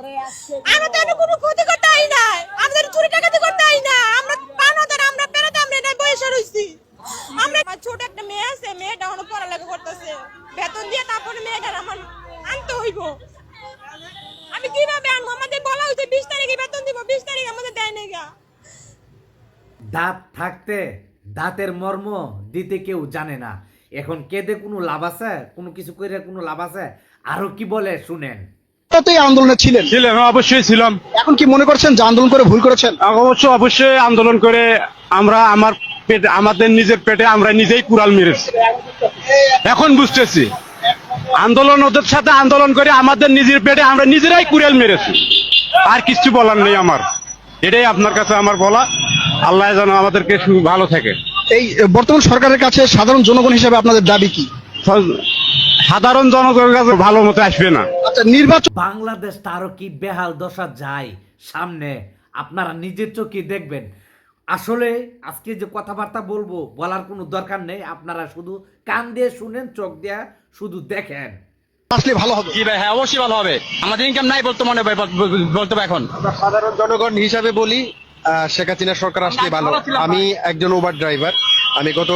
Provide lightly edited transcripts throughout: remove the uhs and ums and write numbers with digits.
আমরা তো এনে কোনো ক্ষতি করতে আই না, আমাদের চুরি টাকাতে করতে আই না, আমরা পানাদার, আমরা পেরাতে আমরা না বসে রইছি। আমরা ছোট একটা মেয়ে আছে, মেয়েটা এখনো পড়ালেখা করতেছে, বেতন দিয়ে তারপরে মেয়েটার আমার আনতে হইব। আমি কিভাবে আনবো? আমাদের বলা হয়েছে 20 তারিখে বেতন দিব, 20 তারিখ আমাদের দেয় নাই গা। দাঁত থাকতে দাঁতের মর্ম দিতে কেউ জানে না। এখন কেঁদে কোনো লাভ আছে? কোনো কিছু করে কোনো লাভ আছে? আরো কি বলে শুনেন। এই আন্দোলনে ছিলেন? অবশ্যই ছিলাম। এখন কি মনে করছেন যে আন্দোলন করে ভুল করেছেন? অবশ্যই আন্দোলন করে আমরা আমাদের নিজের পেটে আমরা নিজেই কুড়াল মেরেছি। এখন বুঝতেছি আন্দোলন ওদের সাথে আন্দোলন করে আমাদের নিজের পেটে আমরা নিজেরাই কুড়াল মেরেছি। আর কিছু বলার নেই আমার, এটাই আপনার কাছে আমার বলা। আল্লাহ যেন আমাদেরকে ভালো থাকে। এই বর্তমান সরকারের কাছে সাধারণ জনগণ হিসেবে আপনাদের দাবি কি? সাধারণ জনগণের কাছে ভালো মতো আসবে না। আচ্ছা, নির্বাচন বাংলাদেশটা আরো কি বেহাল দশা যায় সামনে আপনারা নিজের চোখে দেখবেন। আসলে আজকে যে কথাবার্তা বলবো বলার কোনো দরকার নেই, আপনারা শুধু কান দিয়ে শুনেন, চোখ দিয়ে শুধু দেখেন। আসলে ভালো হবে। জি ভাই, হ্যাঁ অবশ্যই ভালো হবে। আমাদের ইনকাম নাই বর্তমানে বলতে হবে। এখন সাধারণ জনগণ হিসাবে বলি, শেখ হাসিনা সরকার আসলে ভালো। আমি একজন উবার ড্রাইভার। আমি গত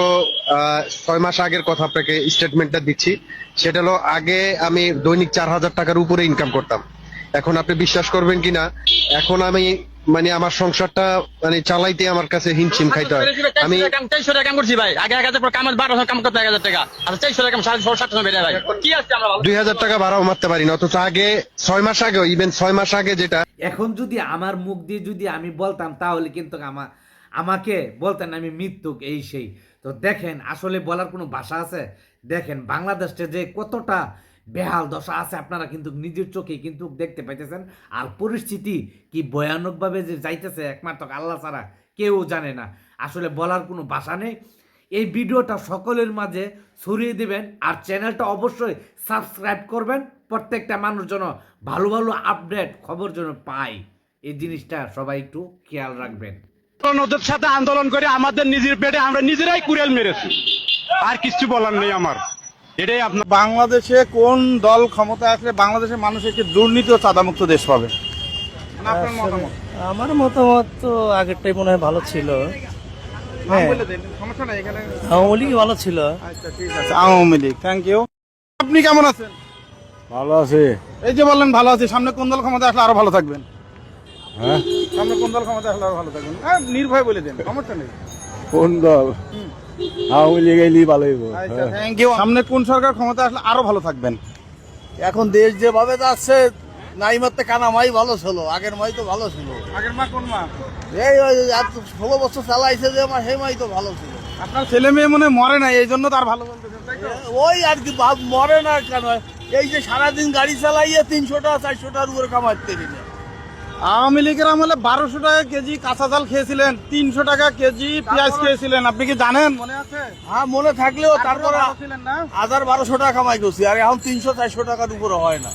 6 মাস আগের কথা আপনাকে স্টেটমেন্টটা দিচ্ছি। সেটা হলো, আগে আমি দৈনিক 4000 টাকার উপরে ইনকাম করতাম। এখন আপনি বিশ্বাস করবেন কিনা, এখন আমি আমার সংসারটা চালাইতে আমার কাছে হিমশিম খাইতে হয়। আমি 400 টাকা কাম করছি ভাই, আগে 1000 টাকা কাম 1200 কাম করতে 1000 টাকা, আর 400 টাকা 750 বেড়ে ভাই কি আছে আমরা 2000 টাকা ভাড়াও মারতে পারি না। অথচ আগে 6 মাস আগে, ইভেন 6 মাস আগে যেটা, এখন যদি আমার মুখ দিয়ে যদি আমি বলতাম তাহলে কিন্তু আমাকে বলতেন আমি মৃত্যুক এই সেই। তো দেখেন আসলে বলার কোনো ভাষা আছে? দেখেন বাংলাদেশটা যে কতটা বেহাল দশা আছে আপনারা কিন্তু নিজের চোখে কিন্তু দেখতে পাইতেছেন। আর পরিস্থিতি কি ভয়ানকভাবে যে যাইতেছে একমাত্র আল্লাহ ছাড়া কেউ জানে না। আসলে বলার কোনো ভাষা নেই। এই ভিডিওটা সকলের মাঝে ছড়িয়ে দিবেন, আর চ্যানেলটা অবশ্যই সাবস্ক্রাইব করবেন, প্রত্যেকটা মানুষ যেন ভালো ভালো আপডেট খবর যেন পায়। এই জিনিসটা সবাই একটু খেয়াল রাখবেন। ওদের সাথে আন্দোলন করে আমাদের নিজের পেটে আমরা নিজেরাই কুড়াল মেরেছি। আর কিছু বলার নেই আমার, এটাই আপনার। বাংলাদেশে কোন দল ক্ষমতা আসলে বাংলাদেশের মানুষ একটি দুর্নীতি ও চাঁদামুক্ত দেশ পাবে? আপনার মতামত? আমার মতামত তো আগেরটাই মনে হয় ভালো ছিল। হ্যাঁ, সমস্যা নাই এখানে। আওয়ামী লীগ ভালো ছিল। আচ্ছা ঠিক আছে, আওয়ামী লীগ। Thank you. আপনি কেমন আছেন? ভালো আছে। এই যে বললেন ভালো আছে, সামনে কোন দল ক্ষমতা আসলে আরো ভালো থাকবেন? হ্যাঁ, সামনে কোন দল ক্ষমতা আসলে আরো ভালো থাকবেন? নির্ভয় বলে দেন, সমস্যা নেই। কোন দল? আওয়ামী লীগ এলি ভালো হইব। আচ্ছা থ্যাংক ইউ। সামনে কোন সরকার ক্ষমতা আসলে আরো ভালো থাকবেন? এখন দেশ যেভাবে যাচ্ছে, নাই মারতে কানা মাই ভালো ছিল, আগের মাই তো ভালো ছিল। আগের মা কোন মা? এই 16 বছর চালাইছে যে মা, সেই মাই তো ভালো ছিল। আপনার ছেলে মেয়ে মনে মরে না, এই জন্য তার ভালো বলতেছেন, তাই তো? ওই আর কি মরে না কেন? এই যে সারাদিন গাড়ি চালাইয়ে 300 টাকা 400 টাকার উপরে কামাইতে না। আওয়ামী লীগের আমলে 1200 টাকা কেজি কাঁচা চাল খেয়েছিলেন, 300 টাকা কেজি পেঁয়াজ খেয়েছিলেন, আপনি কি জানেন? মনে আছে? হ্যাঁ মনে থাকলেও তারপরে ছিলেন না? 1000-1200 টাকা কামাই করছি, আর এখন 300-400 টাকার উপরে হয় না।